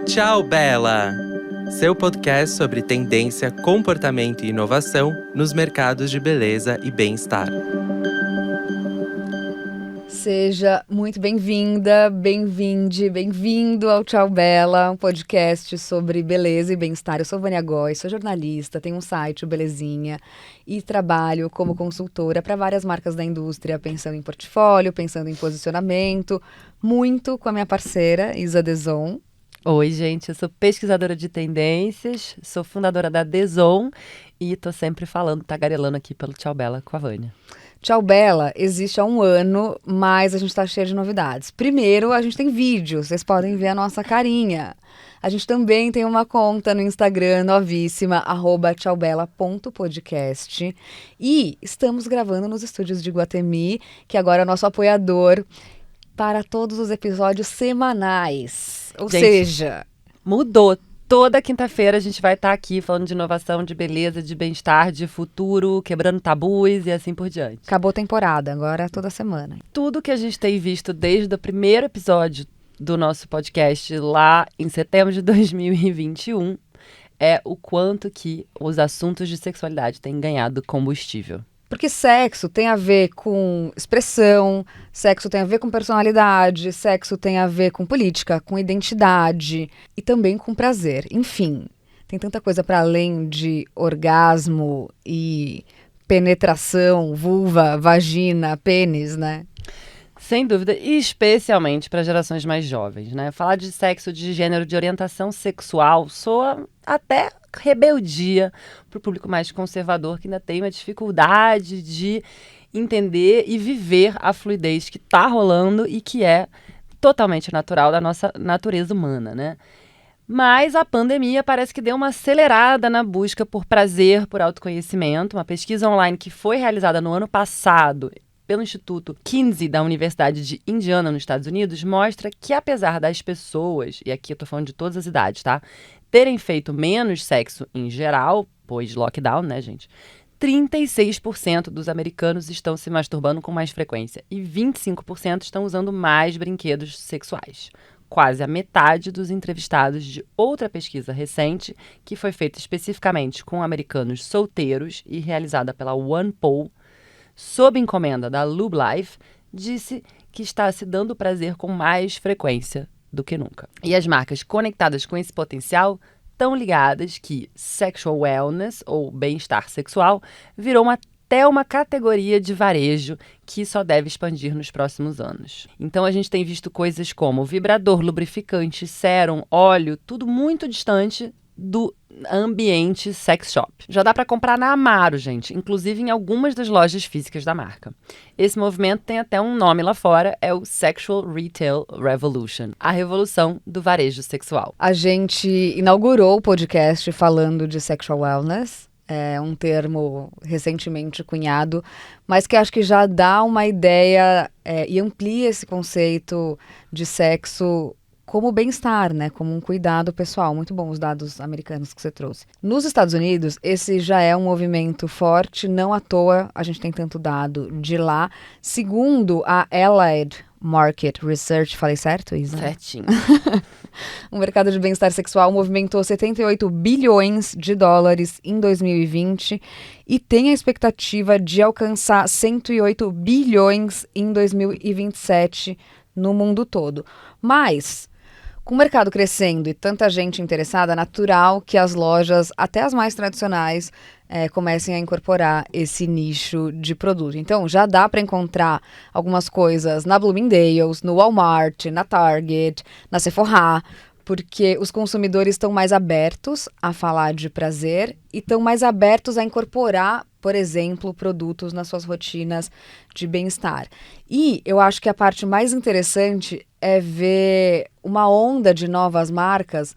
Tchau, Bela! Seu podcast sobre tendência, comportamento e inovação nos mercados de beleza e bem-estar. Seja muito bem-vinda, bem-vindo ao Tchau Bela, um podcast sobre beleza e bem-estar. Eu sou Vânia Góes, sou jornalista, tenho um site, o Belezinha, e trabalho como consultora para várias marcas da indústria, pensando em portfólio, pensando em posicionamento, muito com a minha parceira, Isa Dezon. Oi, gente, eu sou pesquisadora de tendências, sou fundadora da Dezon e tô sempre falando, tagarelando aqui pelo Tchau Bela com a Vânia. Tchau Bela existe há 1 ano, mas a gente tá cheio de novidades. Primeiro, a gente tem vídeo, vocês podem ver a nossa carinha. A gente também tem uma conta no Instagram novíssima, @tchaubela.podcast. E estamos gravando nos estúdios de Iguatemi, que agora é nosso apoiador para todos os episódios semanais. Ou seja, mudou. Toda quinta-feira a gente vai estar aqui falando de inovação, de beleza, de bem-estar, de futuro, quebrando tabus e assim por diante. Acabou a temporada, agora é toda semana. Tudo que a gente tem visto desde o primeiro episódio do nosso podcast lá em setembro de 2021 é o quanto que os assuntos de sexualidade têm ganhado combustível. Porque sexo tem a ver com expressão, sexo tem a ver com personalidade, sexo tem a ver com política, com identidade e também com prazer. Enfim, tem tanta coisa para além de orgasmo e penetração, vulva, vagina, pênis, né? Sem dúvida, e especialmente para gerações mais jovens, né? Falar de sexo, de gênero, de orientação sexual soa até rebeldia para o público mais conservador, que ainda tem uma dificuldade de entender e viver a fluidez que está rolando e que é totalmente natural da nossa natureza humana, né? Mas a pandemia parece que deu uma acelerada na busca por prazer, por autoconhecimento. Uma pesquisa online que foi realizada no ano passado pelo Instituto Kinsey da Universidade de Indiana, nos Estados Unidos, mostra que apesar das pessoas, e aqui eu tô falando de todas as idades, tá? Terem feito menos sexo em geral, pois lockdown, né, gente? 36% dos americanos estão se masturbando com mais frequência e 25% estão usando mais brinquedos sexuais. Quase a metade dos entrevistados de outra pesquisa recente, que foi feita especificamente com americanos solteiros e realizada pela OnePoll, sob encomenda da Lube Life, disse que está se dando prazer com mais frequência do que nunca. E as marcas conectadas com esse potencial estão ligadas que sexual wellness, ou bem-estar sexual, virou até uma categoria de varejo que só deve expandir nos próximos anos. Então a gente tem visto coisas como vibrador, lubrificante, sérum, óleo, tudo muito distante do ambiente sex shop. Já dá para comprar na Amaro, gente, inclusive em algumas das lojas físicas da marca. Esse movimento tem até um nome lá fora, é o Sexual Retail Revolution, a revolução do varejo sexual. A gente inaugurou o podcast falando de sexual wellness, é um termo recentemente cunhado, mas que acho que já dá uma ideia e amplia esse conceito de sexo como bem-estar, né? Como um cuidado pessoal. Muito bom os dados americanos que você trouxe. Nos Estados Unidos, esse já é um movimento forte, não à toa a gente tem tanto dado de lá. Segundo a Allied Market Research, falei certo, Isa? Certinho. O mercado de bem-estar sexual movimentou 78 bilhões de dólares em 2020 e tem a expectativa de alcançar 108 bilhões em 2027 no mundo todo. Mas com o mercado crescendo e tanta gente interessada, é natural que as lojas, até as mais tradicionais, comecem a incorporar esse nicho de produto. Então, já dá para encontrar algumas coisas na Bloomingdale's, no Walmart, na Target, na Sephora, porque os consumidores estão mais abertos a falar de prazer e estão mais abertos a incorporar, por exemplo, produtos nas suas rotinas de bem-estar. E eu acho que a parte mais interessante é ver uma onda de novas marcas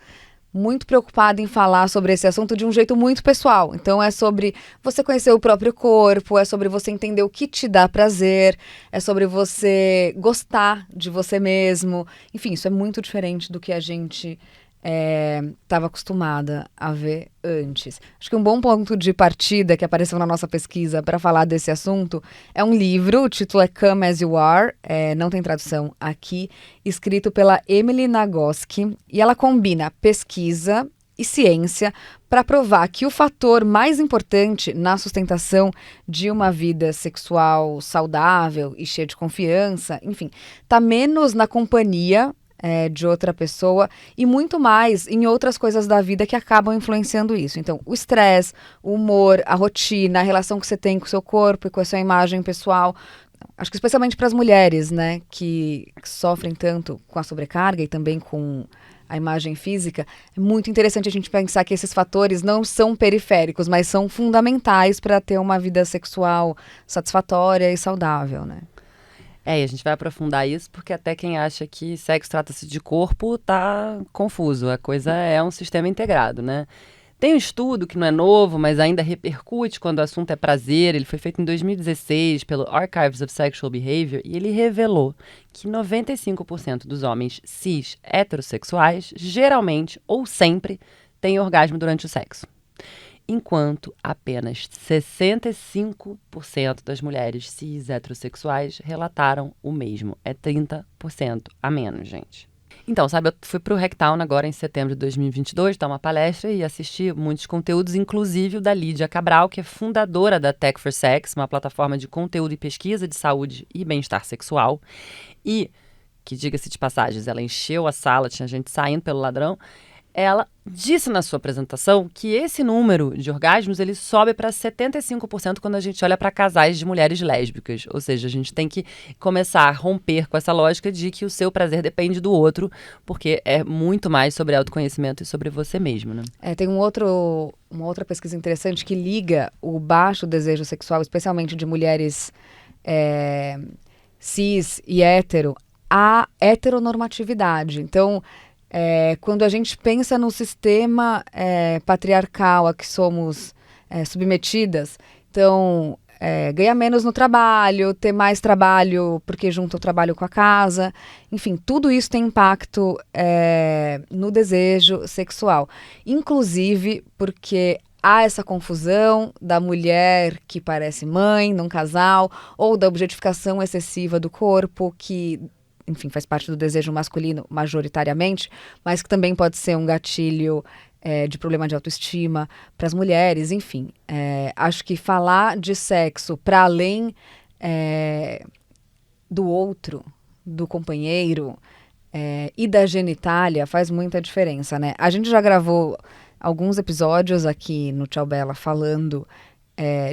muito preocupada em falar sobre esse assunto de um jeito muito pessoal. Então é sobre você conhecer o próprio corpo, é sobre você entender o que te dá prazer, é sobre você gostar de você mesmo. Enfim, isso é muito diferente do que a gente estava acostumada a ver antes. Acho que um bom ponto de partida que apareceu na nossa pesquisa para falar desse assunto é um livro, o título é Come As You Are, não tem tradução aqui, escrito pela Emily Nagoski, e ela combina pesquisa e ciência para provar que o fator mais importante na sustentação de uma vida sexual saudável e cheia de confiança, enfim, está menos na companhia de outra pessoa e muito mais em outras coisas da vida que acabam influenciando isso. Então, o estresse, o humor, a rotina, a relação que você tem com o seu corpo e com a sua imagem pessoal. Acho que especialmente para as mulheres, né, que sofrem tanto com a sobrecarga e também com a imagem física, é muito interessante a gente pensar que esses fatores não são periféricos, mas são fundamentais para ter uma vida sexual satisfatória e saudável, né? E a gente vai aprofundar isso porque até quem acha que sexo trata-se de corpo tá confuso. A coisa é um sistema integrado, né? Tem um estudo que não é novo, mas ainda repercute quando o assunto é prazer. Ele foi feito em 2016 pelo Archives of Sexual Behavior e ele revelou que 95% dos homens cis heterossexuais geralmente ou sempre têm orgasmo durante o sexo, enquanto apenas 65% das mulheres cis heterossexuais relataram o mesmo. É 30% a menos, gente. Então, sabe, eu fui pro Hacktown agora em setembro de 2022, dar uma palestra e assisti muitos conteúdos, inclusive o da Lídia Cabral, que é fundadora da Tech for Sex, uma plataforma de conteúdo e pesquisa de saúde e bem-estar sexual. E, que diga-se de passagens, ela encheu a sala, tinha gente saindo pelo ladrão. Ela disse na sua apresentação que esse número de orgasmos ele sobe para 75% quando a gente olha para casais de mulheres lésbicas. Ou seja, a gente tem que começar a romper com essa lógica de que o seu prazer depende do outro, porque é muito mais sobre autoconhecimento e sobre você mesmo, né? Tem uma outra pesquisa interessante que liga o baixo desejo sexual, especialmente de mulheres cis e hétero, à heteronormatividade. Então, quando a gente pensa no sistema patriarcal a que somos submetidas, então ganhar menos no trabalho, ter mais trabalho porque junta o trabalho com a casa, enfim, tudo isso tem impacto no desejo sexual, inclusive porque há essa confusão da mulher que parece mãe num casal ou da objetificação excessiva do corpo que, enfim, faz parte do desejo masculino majoritariamente, mas que também pode ser um gatilho de problema de autoestima para as mulheres, enfim. Acho que falar de sexo para além do outro, do companheiro e da genitália faz muita diferença, né? A gente já gravou alguns episódios aqui no Tchau Bela falando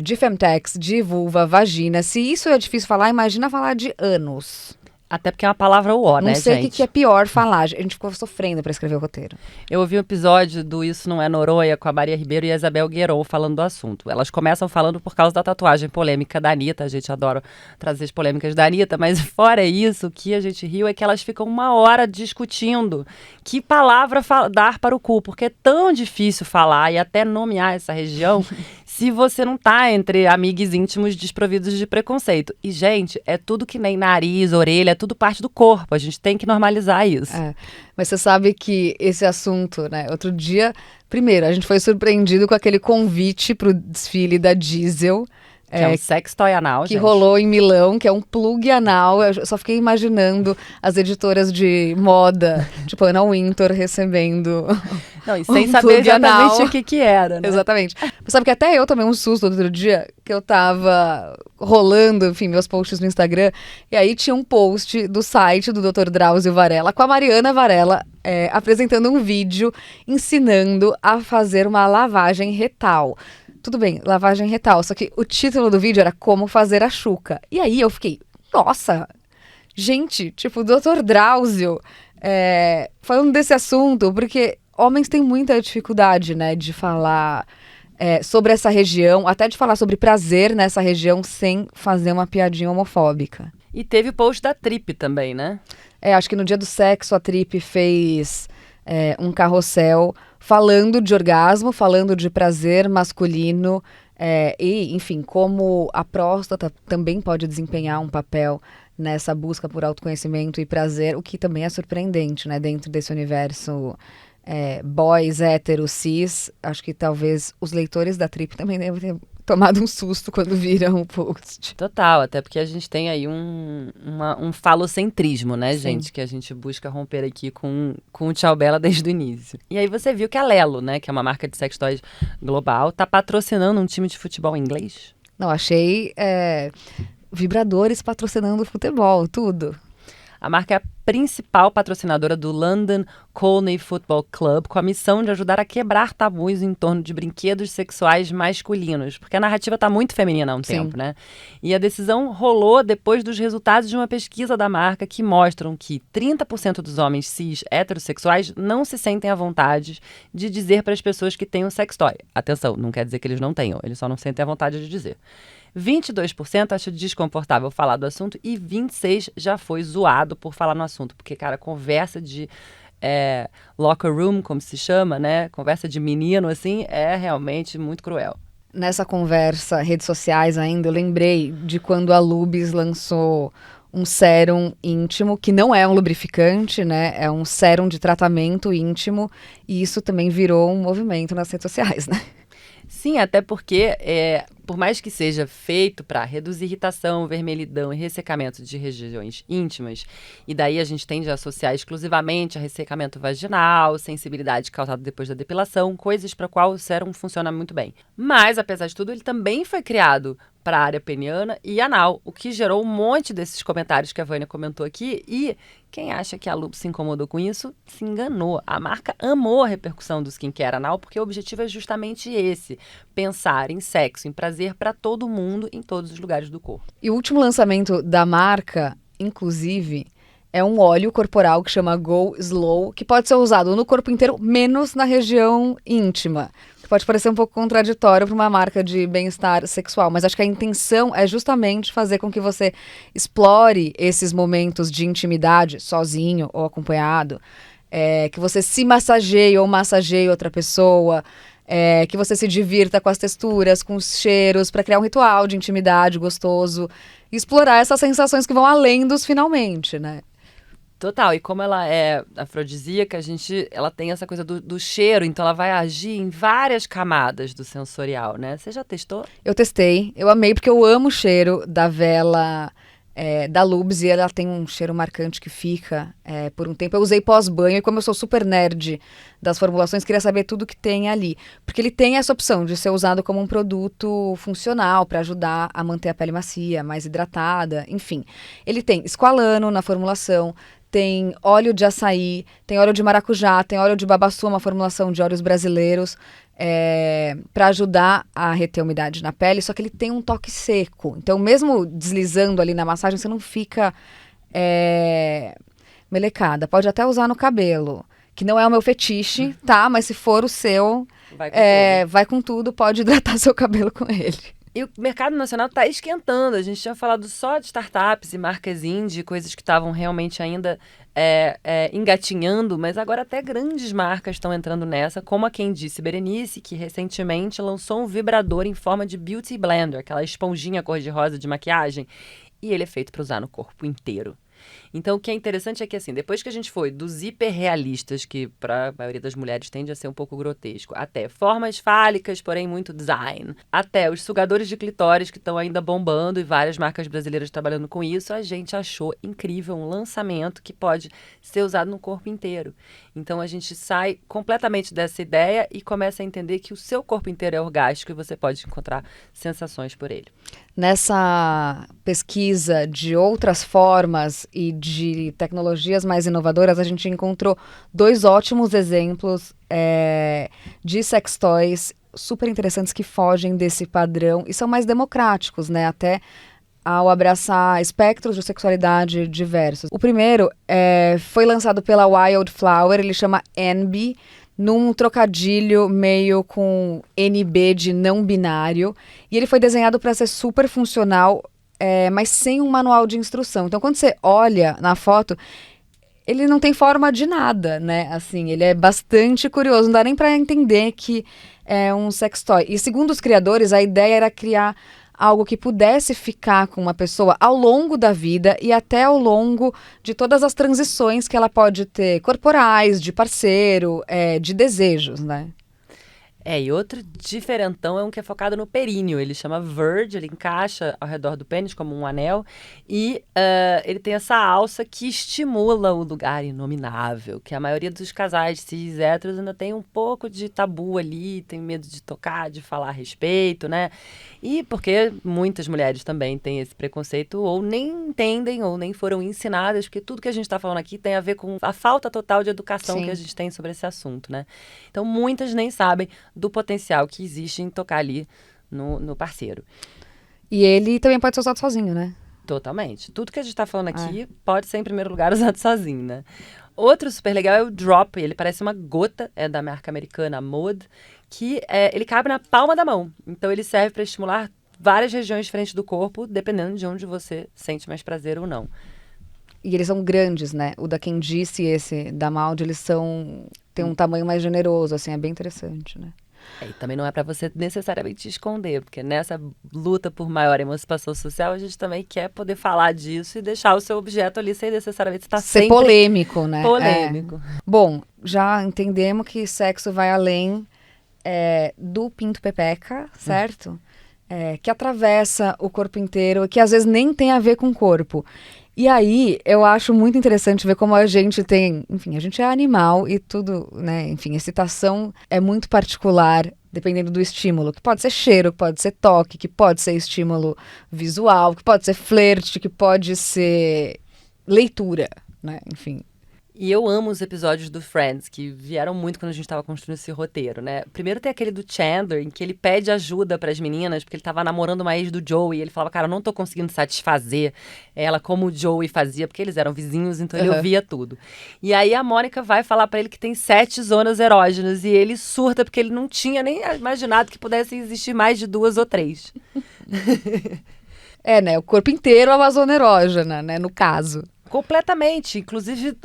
de femtex, de vulva, vagina. Se isso é difícil falar, imagina falar de ânus. Até porque é uma palavra uó, né, Não sei o gente? que é pior falar. A gente ficou sofrendo para escrever o roteiro. Eu ouvi um episódio do Isso Não É Noronha com a Maria Ribeiro e a Isabel Guerron falando do assunto. Elas começam falando por causa da tatuagem polêmica da Anitta. A gente adora trazer as polêmicas da Anitta, mas fora isso, o que a gente riu é que elas ficam uma hora discutindo que palavra dar para o cu, porque é tão difícil falar e até nomear essa região se você não tá entre amigos íntimos desprovidos de preconceito. E, gente, é tudo que nem nariz, orelha, é tudo parte do corpo. A gente tem que normalizar isso. Mas você sabe que esse assunto, né? Outro dia, primeiro, a gente foi surpreendido com aquele convite pro desfile da Diesel. Que é um sex toy anal, que gente. rolou em Milão, que é um plug anal. Eu só fiquei imaginando as editoras de moda, tipo Anna Wintour, recebendo Não, e sem saber exatamente o que era, né? Exatamente. Mas sabe que até eu tomei um susto outro dia, que eu tava rolando, enfim, meus posts no Instagram, e aí tinha um post do site do Dr. Drauzio Varela, com a Mariana Varela, apresentando um vídeo ensinando a fazer uma lavagem retal. Tudo bem, lavagem retal, só que o título do vídeo era Como Fazer a Xuca. E aí eu fiquei, nossa, gente, tipo, o Dr. Drauzio falando desse assunto, porque homens têm muita dificuldade, né, de falar sobre essa região, até de falar sobre prazer nessa região sem fazer uma piadinha homofóbica. E teve o post da Trip também, né? Acho que no dia do sexo a Trip fez um carrossel falando de orgasmo, falando de prazer masculino e, enfim, como a próstata também pode desempenhar um papel nessa busca por autoconhecimento e prazer, o que também é surpreendente, né, dentro desse universo boys, héteros, cis, acho que talvez os leitores da Trip também devem ter tomado um susto quando viram o post. Total, até porque a gente tem aí um falocentrismo, né, Sim. gente? Que a gente busca romper aqui com o Tchau Bela desde o início. E aí você viu que a Lelo, né, que é uma marca de sex toys global, tá patrocinando um time de futebol inglês? Não, achei vibradores patrocinando o futebol, tudo. A marca é a principal patrocinadora do London Colney Football Club, com a missão de ajudar a quebrar tabus em torno de brinquedos sexuais masculinos, porque a narrativa está muito feminina há um tempo, né? E a decisão rolou depois dos resultados de uma pesquisa da marca que mostram que 30% dos homens cis heterossexuais não se sentem à vontade de dizer para as pessoas que têm um sextoy. Atenção, não quer dizer que eles não tenham, eles só não sentem a vontade de dizer. 22% acha desconfortável falar do assunto e 26% já foi zoado por falar no assunto. Porque, cara, conversa de locker room, como se chama, né? Conversa de menino, assim, é realmente muito cruel. Nessa conversa, redes sociais ainda, eu lembrei de quando a Lubis lançou um sérum íntimo, que não é um lubrificante, né? É um sérum de tratamento íntimo. E isso também virou um movimento nas redes sociais, né? Sim, até porque, por mais que seja feito para reduzir irritação, vermelhidão e ressecamento de regiões íntimas, e daí a gente tende a associar exclusivamente a ressecamento vaginal, sensibilidade causada depois da depilação, coisas para qual o sérum funciona muito bem. Mas, apesar de tudo, ele também foi criado para a área peniana e anal, o que gerou um monte desses comentários que a Vânia comentou aqui, e quem acha que a Lubs se incomodou com isso, se enganou. A marca amou a repercussão do skincare anal, porque o objetivo é justamente esse, pensar em sexo, em prazer para todo mundo, em todos os lugares do corpo. E o último lançamento da marca, inclusive, é um óleo corporal que chama Go Slow, que pode ser usado no corpo inteiro, menos na região íntima. Pode parecer um pouco contraditório para uma marca de bem-estar sexual, mas acho que a intenção é justamente fazer com que você explore esses momentos de intimidade, sozinho ou acompanhado, que você se massageie ou massageie outra pessoa, que você se divirta com as texturas, com os cheiros, para criar um ritual de intimidade gostoso e explorar essas sensações que vão além dos finalmente, né? Total, e como ela é afrodisíaca, ela tem essa coisa do cheiro, então ela vai agir em várias camadas do sensorial, né? Você já testou? Eu testei, eu amei porque eu amo o cheiro da vela da Lubs e ela tem um cheiro marcante que fica por um tempo. Eu usei pós-banho e como eu sou super nerd das formulações, queria saber tudo que tem ali. Porque ele tem essa opção de ser usado como um produto funcional para ajudar a manter a pele macia, mais hidratada, enfim. Ele tem esqualano na formulação, tem óleo de açaí, tem óleo de maracujá, tem óleo de babaçu, uma formulação de óleos brasileiros, para ajudar a reter a umidade na pele, só que ele tem um toque seco. Então, mesmo deslizando ali na massagem, você não fica melecada. Pode até usar no cabelo, que não é o meu fetiche, tá? Mas se for o seu, vai com tudo, pode hidratar seu cabelo com ele. E o mercado nacional está esquentando. A gente tinha falado só de startups e marcas indie, coisas que estavam realmente ainda engatinhando, mas agora até grandes marcas estão entrando nessa, como a Quem Disse Berenice, que recentemente lançou um vibrador em forma de Beauty Blender, aquela esponjinha cor-de-rosa de maquiagem, e ele é feito para usar no corpo inteiro. Então, o que é interessante é que, assim, depois que a gente foi dos hiperrealistas, que para a maioria das mulheres tende a ser um pouco grotesco, até formas fálicas, porém muito design, até os sugadores de clitóris que estão ainda bombando e várias marcas brasileiras trabalhando com isso, a gente achou incrível um lançamento que pode ser usado no corpo inteiro. Então, a gente sai completamente dessa ideia e começa a entender que o seu corpo inteiro é orgástico e você pode encontrar sensações por ele. Nessa pesquisa de outras formas e de tecnologias mais inovadoras, a gente encontrou 2 ótimos exemplos de sex toys super interessantes que fogem desse padrão e são mais democráticos, né? Até ao abraçar espectros de sexualidade diversos. O primeiro foi lançado pela Wildflower, ele chama Enby, num trocadilho meio com NB de não binário. E ele foi desenhado para ser super funcional, mas sem um manual de instrução. Então, quando você olha na foto, ele não tem forma de nada, né? Assim, ele é bastante curioso, não dá nem para entender que é um sextoy. E segundo os criadores, a ideia era criar algo que pudesse ficar com uma pessoa ao longo da vida e até ao longo de todas as transições que ela pode ter, corporais, de parceiro, de desejos, né? E outro diferentão é um que é focado no períneo. Ele chama Verge, ele encaixa ao redor do pênis como um anel. E ele tem essa alça que estimula o lugar inominável, que a maioria dos casais cis héteros ainda tem um pouco de tabu ali, tem medo de tocar, de falar a respeito, né? E porque muitas mulheres também têm esse preconceito, ou nem entendem, ou nem foram ensinadas, porque tudo que a gente está falando aqui tem a ver com a falta total de educação que a gente tem sobre esse assunto, né? Então, muitas nem sabem do potencial que existe em tocar ali no parceiro. E ele também pode ser usado sozinho, né? Totalmente. Tudo que a gente está falando aqui pode ser, em primeiro lugar, usado sozinho, né? Outro super legal é o Drop. Ele parece uma gota, é da marca americana Mode, que ele cabe na palma da mão. Então, ele serve para estimular várias regiões diferentes do corpo, dependendo de onde você sente mais prazer ou não. E eles são grandes, né? O da Candice e esse da Maude, eles têm um tamanho mais generoso, assim, é bem interessante, né? E também não é para você necessariamente esconder, porque nessa luta por maior emancipação social, a gente também quer poder falar disso e deixar o seu objeto ali sem necessariamente estar ser polêmico, né? Polêmico. Bom, já entendemos que sexo vai além do pinto pepeca, certo? Que atravessa o corpo inteiro, que às vezes nem tem a ver com o corpo. E aí, eu acho muito interessante ver como a gente tem... Enfim, a gente é animal e tudo, né? Enfim, excitação é muito particular, dependendo do estímulo. Que pode ser cheiro, que pode ser toque, que pode ser estímulo visual, que pode ser flerte, que pode ser leitura, né? Enfim... E eu amo os episódios do Friends, que vieram muito quando a gente estava construindo esse roteiro, né? Primeiro tem aquele do Chandler, em que ele pede ajuda para as meninas, porque ele estava namorando uma ex do Joey, e ele falava, cara, eu não tô conseguindo satisfazer ela como o Joey fazia, porque eles eram vizinhos, então ele ouvia tudo. E aí a Mônica vai falar para ele que tem 7 zonas erógenas, e ele surta, porque ele não tinha nem imaginado que pudessem existir mais de 2 ou 3. né? O corpo inteiro é uma zona erógena, né? No caso. Completamente. Inclusive,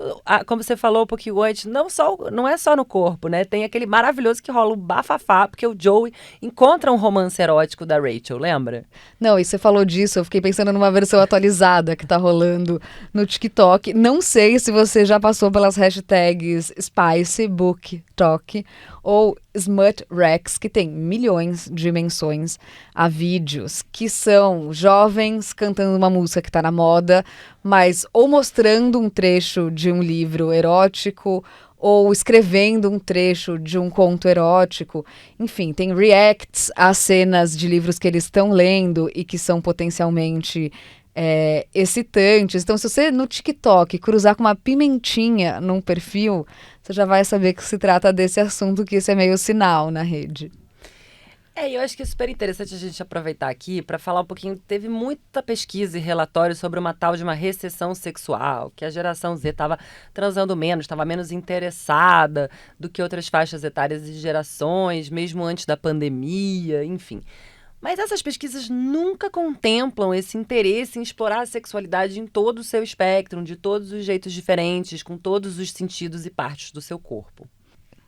como você falou um pouquinho antes, não é só no corpo, né? Tem aquele maravilhoso que rola um bafafá, porque o Joey encontra um romance erótico da Rachel, lembra? Não, e você falou disso, eu fiquei pensando numa versão atualizada que tá rolando no TikTok. Não sei se você já passou pelas hashtags Spicy Book Talk ou Smut Rex, que tem milhões de menções a vídeos que são jovens cantando uma música que tá na moda, mas ou mostrando um trecho de um livro erótico ou escrevendo um trecho de um conto erótico. Enfim, tem reacts a cenas de livros que eles estão lendo e que são potencialmente excitantes. Então, se você no TikTok cruzar com uma pimentinha num perfil, você já vai saber que se trata desse assunto, que esse é meio sinal na rede. Eu acho que é super interessante a gente aproveitar aqui para falar um pouquinho. Teve muita pesquisa e relatório sobre uma tal de uma recessão sexual, que a geração Z estava transando menos, estava menos interessada do que outras faixas etárias e gerações, mesmo antes da pandemia, enfim. Mas essas pesquisas nunca contemplam esse interesse em explorar a sexualidade em todo o seu espectro, de todos os jeitos diferentes, com todos os sentidos e partes do seu corpo.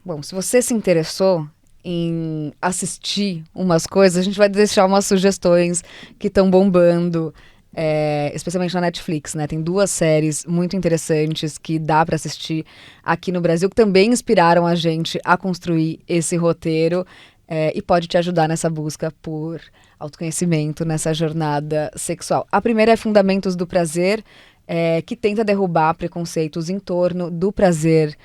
Bom, se você se interessou em assistir umas coisas, a gente vai deixar umas sugestões que estão bombando, especialmente na Netflix, né? Tem 2 séries muito interessantes que dá para assistir aqui no Brasil, que também inspiraram a gente a construir esse roteiro. E pode te ajudar nessa busca por autoconhecimento, nessa jornada sexual. A primeira é Fundamentos do Prazer, que tenta derrubar preconceitos em torno do prazer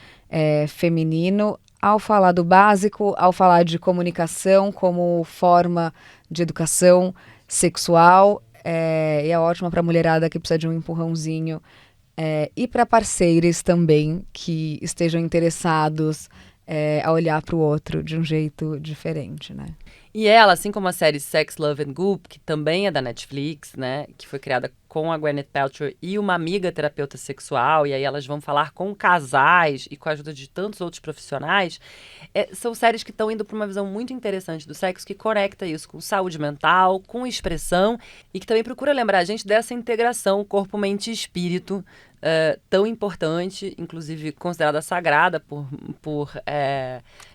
feminino, ao falar do básico, ao falar de comunicação como forma de educação sexual. E é ótima para a mulherada que precisa de um empurrãozinho. E para parceiros também que estejam interessados a olhar para o outro de um jeito diferente, né? E ela, assim como a série Sex, Love and Goop, que também é da Netflix, né? Que foi criada com a Gwyneth Paltrow e uma amiga terapeuta sexual, e aí elas vão falar com casais e com a ajuda de tantos outros profissionais. São séries que estão indo para uma visão muito interessante do sexo, que conecta isso com saúde mental, com expressão, e que também procura lembrar a gente dessa integração corpo, mente e espírito tão importante, inclusive considerada sagrada por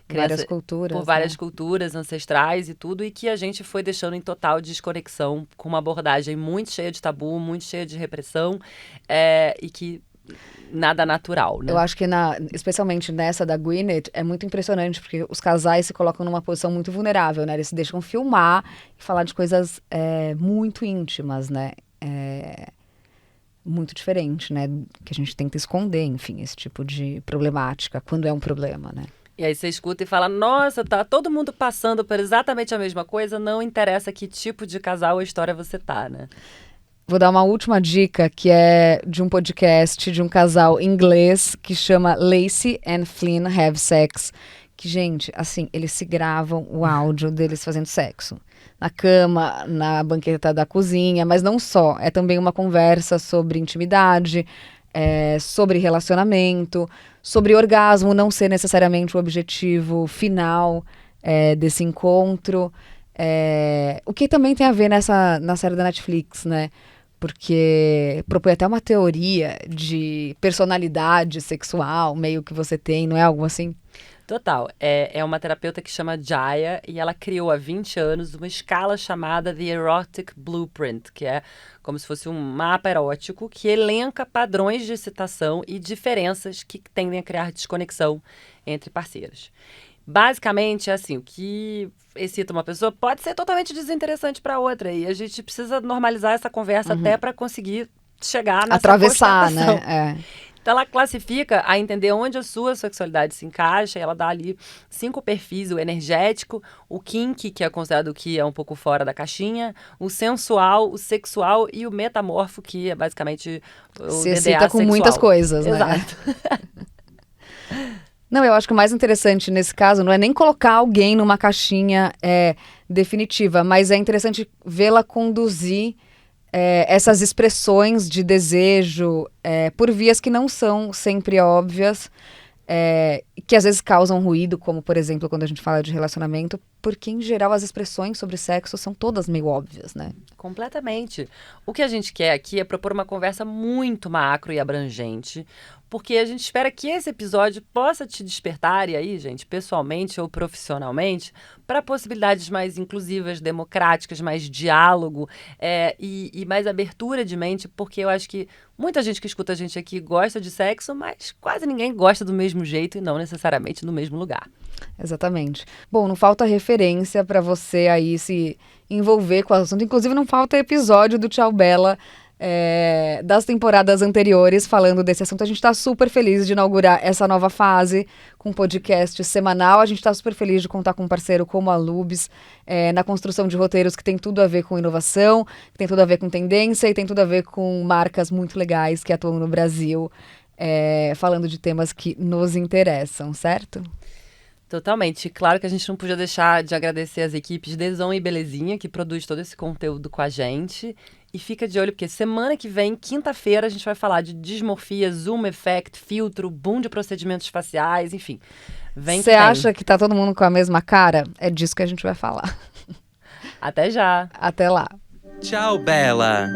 várias culturas, por várias culturas ancestrais e tudo, e que a gente foi deixando em total desconexão, com uma abordagem muito cheia de tabu, muito cheia de repressão, e que nada natural, né? Eu acho que, especialmente nessa da Gwyneth, é muito impressionante, porque os casais se colocam numa posição muito vulnerável, né? Eles se deixam filmar e falar de coisas muito íntimas, né? Muito diferente, né? Que a gente tenta esconder, enfim, esse tipo de problemática, quando é um problema, né? E aí você escuta e fala, nossa, tá todo mundo passando por exatamente a mesma coisa, não interessa que tipo de casal ou história você tá, né? Vou dar uma última dica, que é de um podcast de um casal inglês que chama Lacey and Flynn Have Sex. Que, gente, assim, eles se gravam o áudio deles fazendo sexo. Na cama, na banqueta da cozinha, mas não só. É também uma conversa sobre intimidade, sobre relacionamento, sobre orgasmo não ser necessariamente o objetivo final desse encontro. O que também tem a ver na série da Netflix, né? Porque propõe até uma teoria de personalidade sexual, meio que você tem, não é algo assim? Total. É uma terapeuta que chama Jaya e ela criou há 20 anos uma escala chamada The Erotic Blueprint, que é como se fosse um mapa erótico que elenca padrões de excitação e diferenças que tendem a criar desconexão entre parceiros. Basicamente, é assim, o que excita uma pessoa pode ser totalmente desinteressante para outra e a gente precisa normalizar essa conversa até para conseguir chegar nessa atravessar, constatação. né? Então, ela classifica a entender onde a sua sexualidade se encaixa, e ela dá ali 5 perfis: o energético, o kink, que é considerado o que é um pouco fora da caixinha, o sensual, o sexual e o metamorfo, que é basicamente o Se DDA excita com sexual. muitas coisas, né? Exato. Não, eu acho que o mais interessante nesse caso não é nem colocar alguém numa caixinha definitiva, mas é interessante vê-la conduzir essas expressões de desejo por vias que não são sempre óbvias, que às vezes causam ruído, como, por exemplo, quando a gente fala de relacionamento, porque, em geral, as expressões sobre sexo são todas meio óbvias, né? Completamente. O que a gente quer aqui é propor uma conversa muito macro e abrangente, porque a gente espera que esse episódio possa te despertar, e aí, gente, pessoalmente ou profissionalmente, para possibilidades mais inclusivas, democráticas, mais diálogo e mais abertura de mente, porque eu acho que muita gente que escuta a gente aqui gosta de sexo, mas quase ninguém gosta do mesmo jeito e não necessariamente no mesmo lugar. Exatamente. Bom, não falta referência para você aí se envolver com o assunto. Inclusive, não falta episódio do Tchau Bela das temporadas anteriores falando desse assunto. A gente está super feliz de inaugurar essa nova fase com podcast semanal. A gente está super feliz de contar com um parceiro como a Lubes na construção de roteiros que tem tudo a ver com inovação, que tem tudo a ver com tendência e tem tudo a ver com marcas muito legais que atuam no Brasil, falando de temas que nos interessam, certo? Totalmente. Claro que a gente não podia deixar de agradecer as equipes Deson e Belezinha, que produz todo esse conteúdo com a gente. E fica de olho, porque semana que vem, quinta-feira, a gente vai falar de dismorfia, zoom effect, filtro, boom de procedimentos faciais, enfim. Você acha que tá todo mundo com a mesma cara? É disso que a gente vai falar. Até já. Até lá. Tchau, Bela!